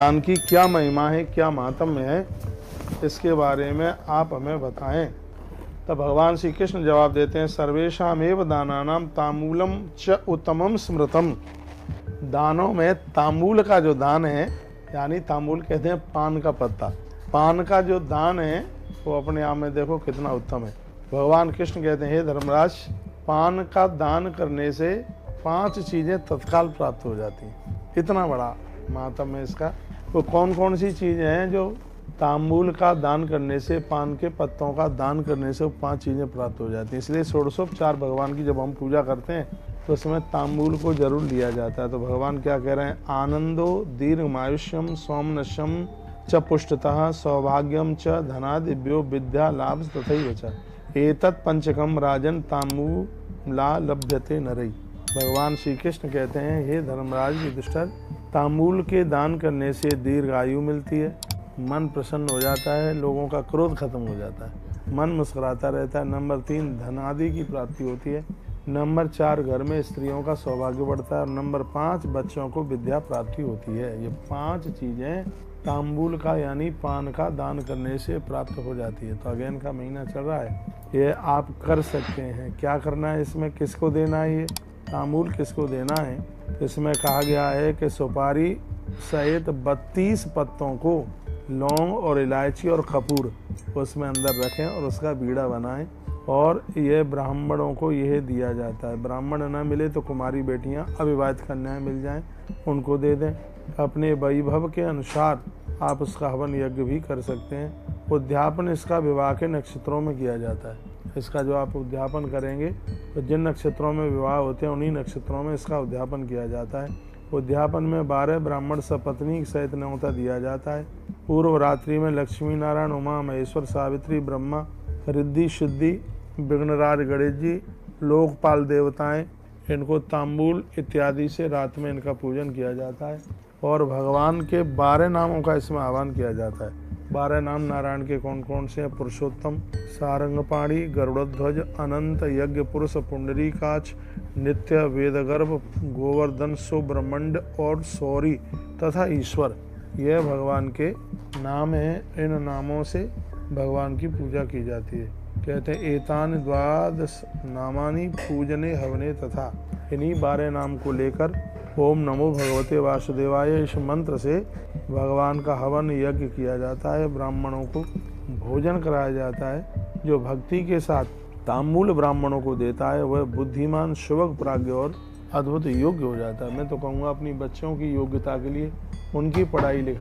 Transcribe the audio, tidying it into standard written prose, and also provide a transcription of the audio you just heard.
दान की क्या महिमा है, क्या महात्म्य है, इसके बारे में आप हमें बताएं। तब भगवान श्री कृष्ण जवाब देते हैं, सर्वेषामेव दानानां ताम्बूलम च उत्तमम स्मृतम। दानों में तांबूल का जो दान है, यानी तांबूल कहते हैं पान का पत्ता, पान का जो दान है वो अपने आप में देखो कितना उत्तम है। भगवान कृष्ण कहते हैं, हे धर्मराज, पान का दान करने से 5 चीजें तत्काल प्राप्त हो जाती हैं। इतना बड़ा महात्म्य है इसका। तो कौन कौन सी चीजें हैं जो तांबूल का दान करने से, पान के पत्तों का दान करने से 5 चीजें प्राप्त हो जाती हैं। इसलिए षोडशोपचार भगवान की जब हम पूजा करते हैं तो उसमें तांबूल को जरूर लिया जाता है। तो भगवान क्या कह रहे हैं, आनंदो दीर्घमायुष्यम सौमनशम च पुष्टतः सौभाग्यम च धनादिभ्यो विद्या लाभ तथैव च एतत् पंचकम राजन तांबूला लभ्यते नरई। भगवान श्री कृष्ण कहते हैं, हे धर्मराज युधिष्ठिर, तांबूल के दान करने से दीर्घ आयु मिलती है, मन प्रसन्न हो जाता है, लोगों का क्रोध खत्म हो जाता है, मन मुस्कुराता रहता है। नंबर 3 धनादि की प्राप्ति होती है। नंबर 4 घर में स्त्रियों का सौभाग्य बढ़ता है। और नंबर 5 बच्चों को विद्या प्राप्ति होती है। ये 5 चीजें तांबूल का यानी पान का दान करने से प्राप्त हो जाती है। तो अगेन का महीना चल रहा है, ये आप कर सकते हैं। क्या करना है इसमें, किसको देना है, ये तांबूल किसको देना है। इसमें कहा गया है कि सुपारी सहित 32 पत्तों को लौंग और इलायची और कपूर उसमें अंदर रखें और उसका बीड़ा बनाएं और ये ब्राह्मणों को यह दिया जाता है। ब्राह्मण ना मिले तो कुमारी बेटियां, अविवाहित कन्याएं मिल जाएं, उनको दे दें। अपने वैभव के अनुसार आप उसका हवन यज्ञ भी कर सकते हैं। उद्यापन इसका विवाह के नक्षत्रों में किया जाता है। इसका जो आप उद्यापन करेंगे तो जिन नक्षत्रों में विवाह होते हैं उन्हीं नक्षत्रों में इसका उद्यापन किया जाता है। उद्यापन में 12 ब्राह्मण सपत्नी सहित न्योता दिया जाता है। पूर्व रात्रि में लक्ष्मी नारायण, उमा महेश्वर, सावित्री, ब्रह्मा, रिद्धि सिद्धि, विघ्नराज गणेश जी, लोकपाल देवताएं, इनको तांबूल इत्यादि से रात में इनका पूजन किया जाता है। और भगवान के 12 नामों का इसमें आह्वान किया जाता है। 12 नाम नारायण के कौन कौन से हैं, पुरुषोत्तम, सारंगपाणी, गरुड़ध्वज, अनंत, यज्ञ पुरुष, पुंडरीकाक्ष, नित्य, वेदगर्भ, गोवर्धन, सुब्रह्मण्ड और सौरी तथा ईश्वर, यह भगवान के नाम हैं। इन नामों से भगवान की पूजा की जाती है। कहते हैं, एतान द्वादश नामानि पूजने हवने तथा, इन्हीं 12 नाम को लेकर ओम नमो भगवते वासुदेवाय इस मंत्र से भगवान का हवन यज्ञ किया जाता है। ब्राह्मणों को भोजन कराया जाता है। जो भक्ति के साथ तांबूल ब्राह्मणों को देता है वह बुद्धिमान, शुभग, प्राज्ञ और अद्भुत योग्य हो जाता है। मैं तो कहूँगा अपनी बच्चों की योग्यता के लिए उनकी पढ़ाई लिखाई